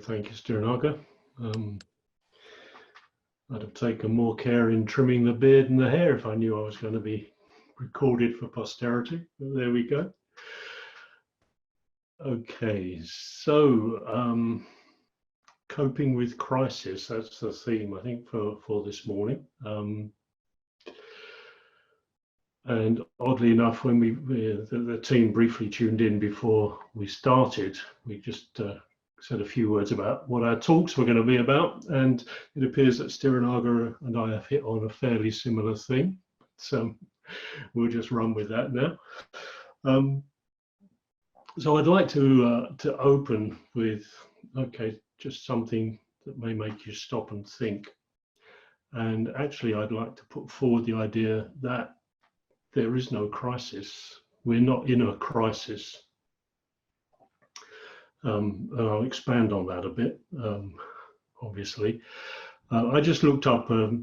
thank you, Silanatha. I'd have taken more care in trimming the beard and the hair if I knew I was going to be recorded for posterity. But there we go. Okay, so coping with crisis, that's the theme, I think, for this morning. And oddly enough, when the team briefly tuned in before we started, we just said a few words about what our talks were going to be about, and it appears that Silanatha and I have hit on a fairly similar thing. So we'll just run with that now. So I'd like to open with, just something that may make you stop and think. And actually, I'd like to put forward the idea that there is no crisis. We're not in a crisis. And I'll expand on that a bit, obviously. I just looked up a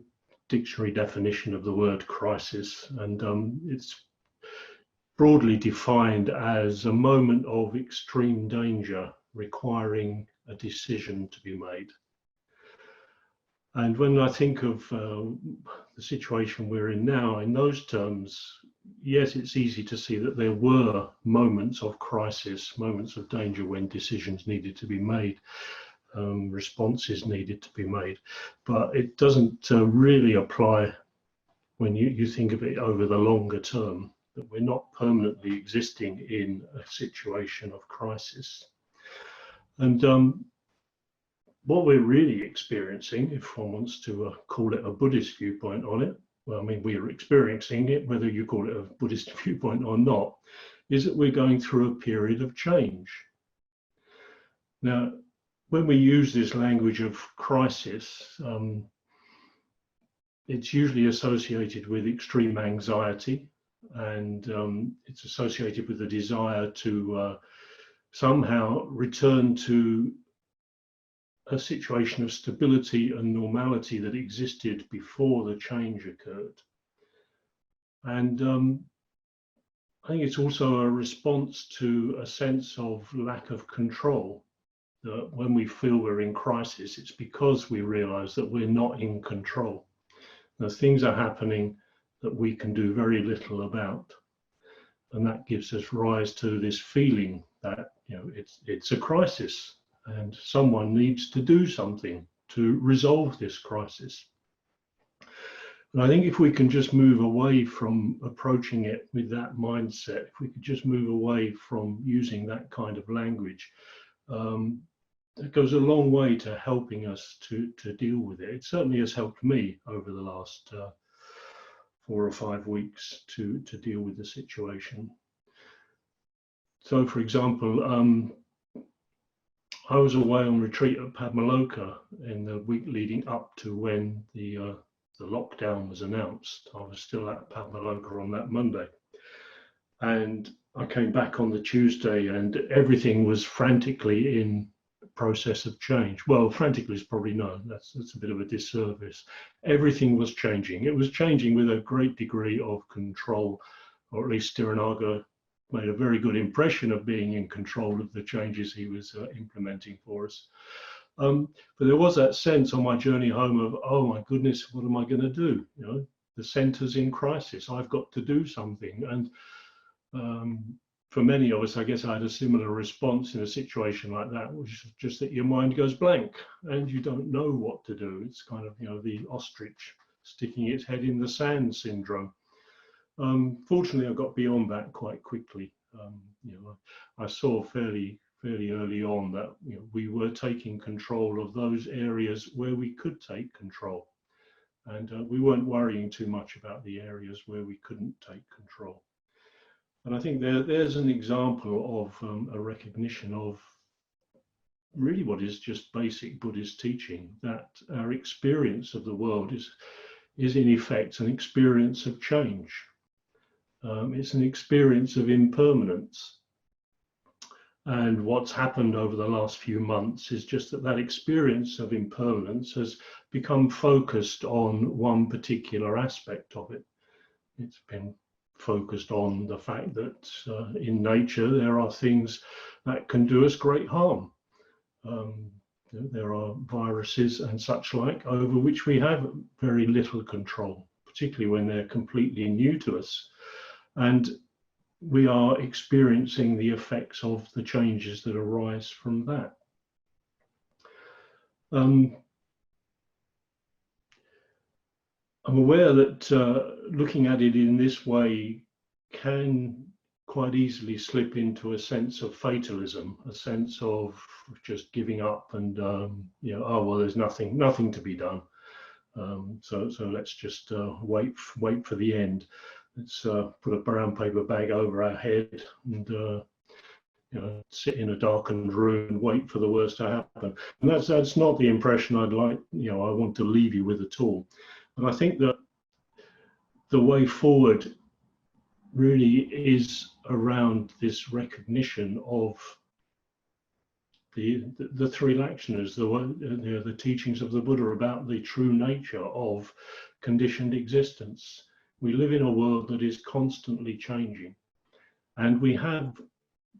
dictionary definition of the word crisis, and it's broadly defined as a moment of extreme danger requiring a decision to be made. And when I think of the situation we're in now, in those terms, yes, it's easy to see that there were moments of crisis, moments of danger when decisions needed to be made, responses needed to be made. But it doesn't really apply when you think of it over the longer term, that we're not permanently existing in a situation of crisis. And what we're really experiencing, if one wants to call it a Buddhist viewpoint on it, well, I mean, we are experiencing it, whether you call it a Buddhist viewpoint or not, is that we're going through a period of change. Now, when we use this language of crisis, it's usually associated with extreme anxiety, and it's associated with a desire to somehow return to a situation of stability and normality that existed before the change occurred. And I think it's also a response to a sense of lack of control, that when we feel we're in crisis, it's because we realize that we're not in control. Now, things are happening that we can do very little about. And that gives us rise to this feeling that, it's a crisis, and someone needs to do something to resolve this crisis. And I think if we can just move away from approaching it with that mindset, if we could just move away from using that kind of language, it goes a long way to helping us to deal with it. It certainly has helped me over the last 4 or 5 weeks to deal with the situation. So, for example, I was away on retreat at Padmaloka in the week leading up to when the lockdown was announced. I was still at Padmaloka on that Monday. And I came back on the Tuesday and everything was frantically in the process of change. Well, frantically is probably no, that's a bit of a disservice. Everything was changing. It was changing with a great degree of control, or at least Silanatha made a very good impression of being in control of the changes he was implementing for us. But there was that sense on my journey home of, oh my goodness, what am I going to do? The centre's in crisis. I've got to do something. And for many of us, I guess I had a similar response in a situation like that, which is just that your mind goes blank and you don't know what to do. It's kind of, the ostrich sticking its head in the sand syndrome. Fortunately, I got beyond that quite quickly. I saw fairly early on that we were taking control of those areas where we could take control, and we weren't worrying too much about the areas where we couldn't take control. And I think there's an example of a recognition of really what is just basic Buddhist teaching, that our experience of the world is in effect an experience of change. It's an experience of impermanence. And what's happened over the last few months is just that experience of impermanence has become focused on one particular aspect of it. It's been focused on the fact that in nature there are things that can do us great harm. there are viruses and such like over which we have very little control, particularly when they're completely new to us. And we are experiencing the effects of the changes that arise from that. I'm aware that looking at it in this way can quite easily slip into a sense of fatalism, a sense of just giving up and oh well, there's nothing to be done. So let's just wait for the end. Let's put a brown paper bag over our head and sit in a darkened room and wait for the worst to happen. And that's not the impression I'd like, I want to leave you with at all. But I think that the way forward really is around this recognition of the three lakshanas, the teachings of the Buddha about the true nature of conditioned existence. We live in a world that is constantly changing, and we have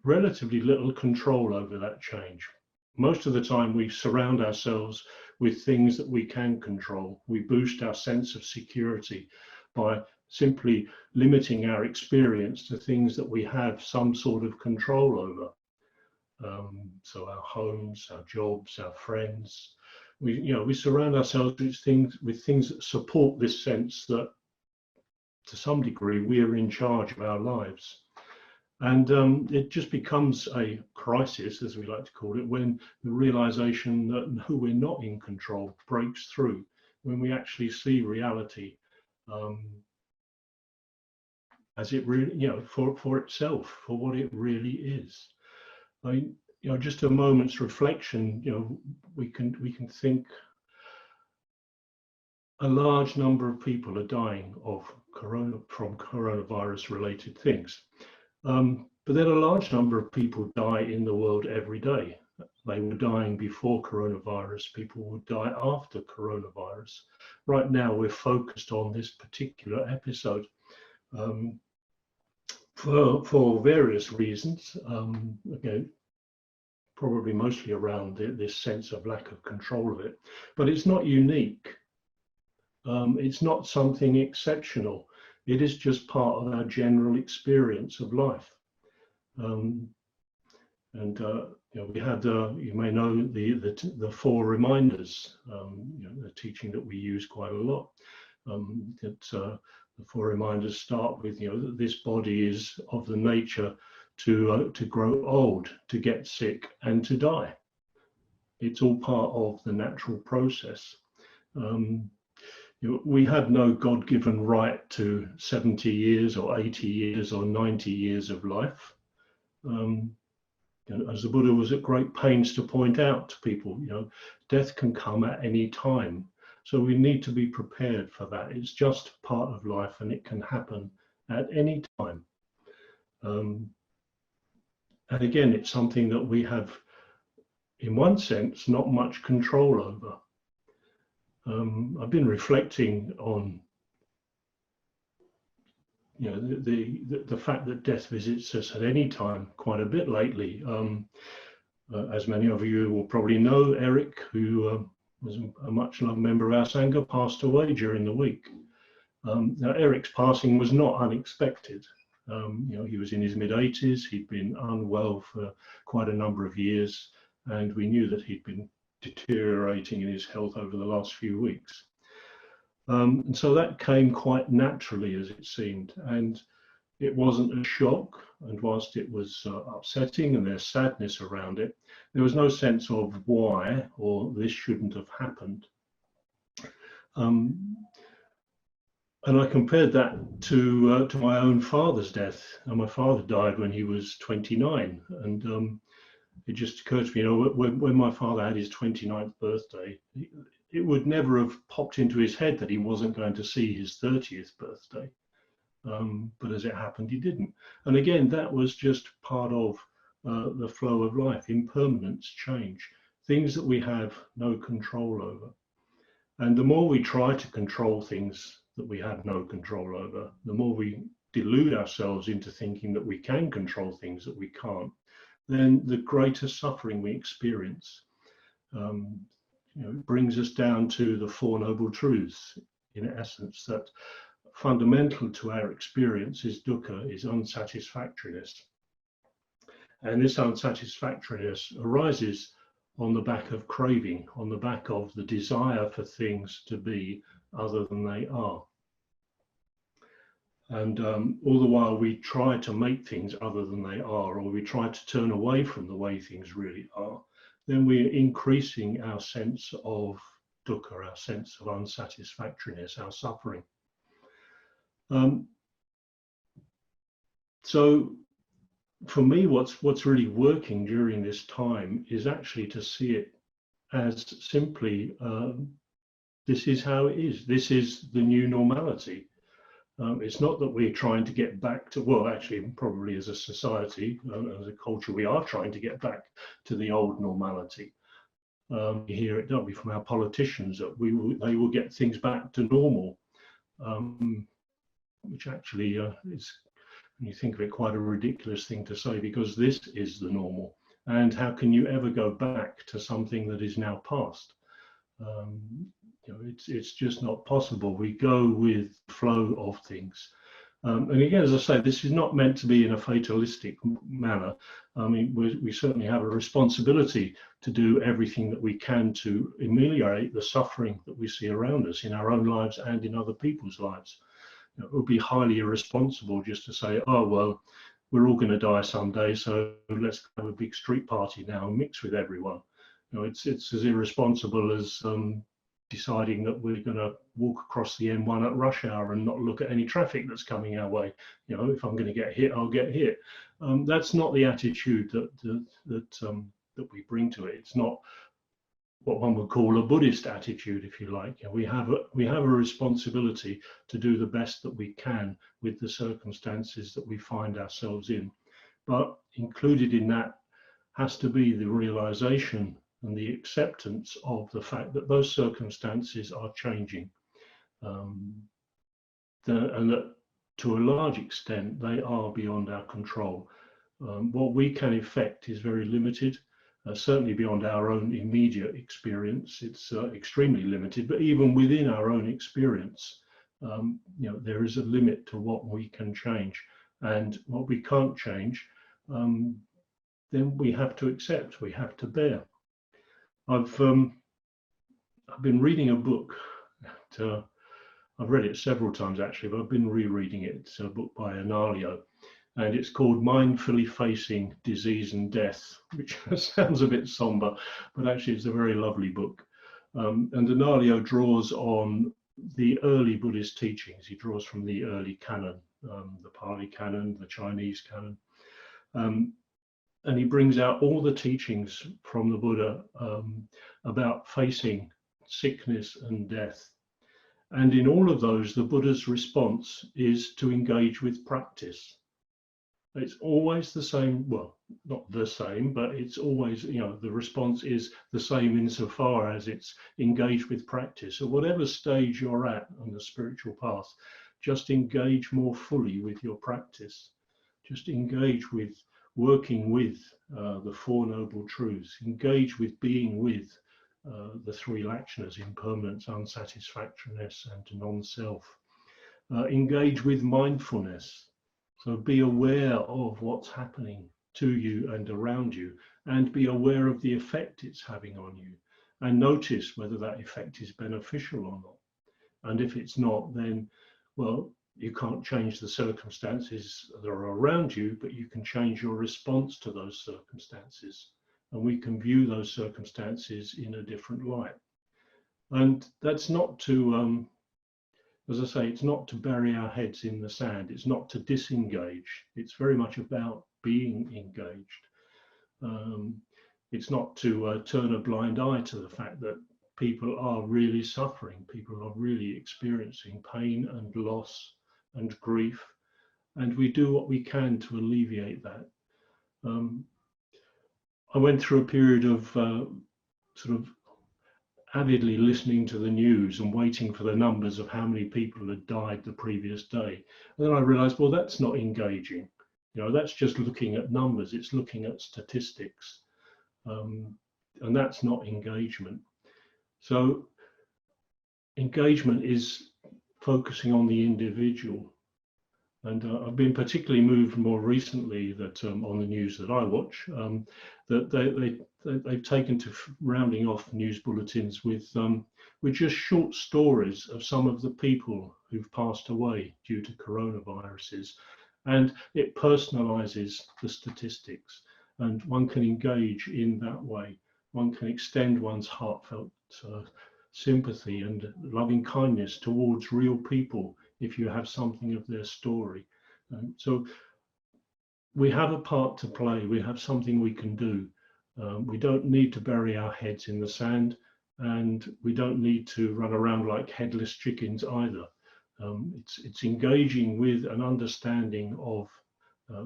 relatively little control over that change. Most of the time we surround ourselves with things that we can control. We boost our sense of security by simply limiting our experience to things that we have some sort of control over. So our homes, our jobs, our friends, we surround ourselves with things that support this sense that to some degree we are in charge of our lives. And it just becomes a crisis, as we like to call it, when the realization that no, we're not in control breaks through, when we actually see reality as it really, for itself, for what it really is. I mean, just a moment's reflection, we can think a large number of people are dying from coronavirus related things. But then a large number of people die in the world every day. They were dying before coronavirus. People would die after coronavirus. Right now, we're focused on this particular episode for various reasons. Probably mostly around this sense of lack of control of it. But it's not unique. It's not something exceptional. It is just part of our general experience of life. We had, you may know, the four reminders, the teaching that we use quite a lot. The four reminders start with, that this body is of the nature to grow old, to get sick, and to die. It's all part of the natural process. We have no God-given right to 70 years or 80 years or 90 years of life. As the Buddha was at great pains to point out to people, death can come at any time. So we need to be prepared for that. It's just part of life and it can happen at any time. And again, it's something that we have, in one sense, not much control over. I've been reflecting on the fact that death visits us at any time quite a bit lately. As many of you will probably know, Eric, who was a much loved member of our Sangha, passed away during the week. Now, Eric's passing was not unexpected. He was in his mid-80s. He'd been unwell for quite a number of years, and we knew that he'd been deteriorating in his health over the last few weeks. And so that came quite naturally, as it seemed, and it wasn't a shock. And whilst it was upsetting and there's sadness around it, there was no sense of why or this shouldn't have happened. And I compared that to my own father's death. And my father died when he was 29, and it just occurred to me, when my father had his 29th birthday, it would never have popped into his head that he wasn't going to see his 30th birthday. But as it happened, he didn't. And again, that was just part of the flow of life, impermanence, change, things that we have no control over. And the more we try to control things that we have no control over, the more we delude ourselves into thinking that we can control things that we can't, then the greater suffering we experience. It brings us down to the Four Noble Truths, in essence, that fundamental to our experience is dukkha, is unsatisfactoriness. And this unsatisfactoriness arises on the back of craving, on the back of the desire for things to be other than they are. And all the while we try to make things other than they are, or we try to turn away from the way things really are, then we're increasing our sense of dukkha, our sense of unsatisfactoriness, our suffering. So for me, what's really working during this time is actually to see it as simply, this is how it is. This is the new normality. It's not that we're trying to get back to, well, actually, probably as a society, as a culture, we are trying to get back to the old normality. You hear it, don't we, from our politicians, that they will get things back to normal, which actually is, when you think of it, quite a ridiculous thing to say, because this is the normal. And how can you ever go back to something that is now past? It's just not possible. We go with the flow of things. And again, as I say, this is not meant to be in a fatalistic manner. I mean, we certainly have a responsibility to do everything that we can to ameliorate the suffering that we see around us in our own lives and in other people's lives. It would be highly irresponsible just to say, oh, well, we're all going to die someday, so let's have a big street party now and mix with everyone. It's as irresponsible as deciding that we're going to walk across the M1 at rush hour and not look at any traffic that's coming our way. If I'm going to get hit, I'll get hit. That's not the attitude that we bring to it. It's not what one would call a Buddhist attitude, if you like. We have a responsibility to do the best that we can with the circumstances that we find ourselves in. But included in that has to be the realization and the acceptance of the fact that those circumstances are changing, and that to a large extent they are beyond our control. What we can effect is very limited, certainly beyond our own immediate experience. It's extremely limited, but even within our own experience, there is a limit to what we can change, and what we can't change, then we have to accept, we have to bear. I've been reading a book that, I've read it several times actually, but I've been rereading it. It's a book by Analio, and it's called Mindfully Facing Disease and Death, which sounds a bit somber, but actually it's a very lovely book. And Analio draws on the early Buddhist teachings. He draws from the early canon, the Pali canon, the Chinese canon. And he brings out all the teachings from the Buddha about facing sickness and death. And in all of those, the Buddha's response is to engage with practice. It's always the same, well, not the same, but it's always, the response is the same insofar as it's engaged with practice. At whatever stage you're at on the spiritual path, just engage more fully with your practice. Just engage with working with the Four Noble Truths, engage with being with the three lakshanas, impermanence, unsatisfactoriness, and non-self. Engage with mindfulness, so be aware of what's happening to you and around you, and be aware of the effect it's having on you, and notice whether that effect is beneficial or not. And if it's not, then, well, you can't change the circumstances that are around you, but you can change your response to those circumstances. And we can view those circumstances in a different light. And that's not to, as I say, it's not to bury our heads in the sand. It's not to disengage. It's very much about being engaged. It's not to turn a blind eye to the fact that people are really suffering. People are really experiencing pain and loss and grief, and we do what we can to alleviate that. I went through a period of sort of avidly listening to the news and waiting for the numbers of how many people had died the previous day. And then I realized, well, that's not engaging. That's just looking at numbers. It's looking at statistics. and that's not engagement. So engagement is focusing on the individual. And I've been particularly moved more recently that on the news that I watch, that they've taken to rounding off news bulletins with just short stories of some of the people who've passed away due to coronaviruses, and it personalizes the statistics, and one can engage in that way. One can extend one's heartfelt sympathy and loving kindness towards real people if you have something of their story. So we have a part to play, we have something we can do. We don't need to bury our heads in the sand, and we don't need to run around like headless chickens either. It's engaging with an understanding of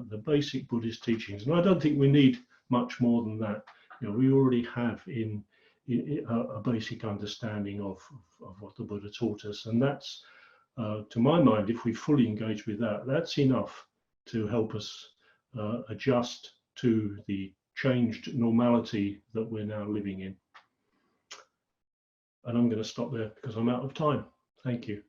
the basic Buddhist teachings, and I don't think we need much more than that. You know, we already have in a basic understanding of what the Buddha taught us, and that's to my mind, if we fully engage with that, that's enough to help us adjust to the changed normality that we're now living in. And I'm going to stop there because I'm out of time. Thank you.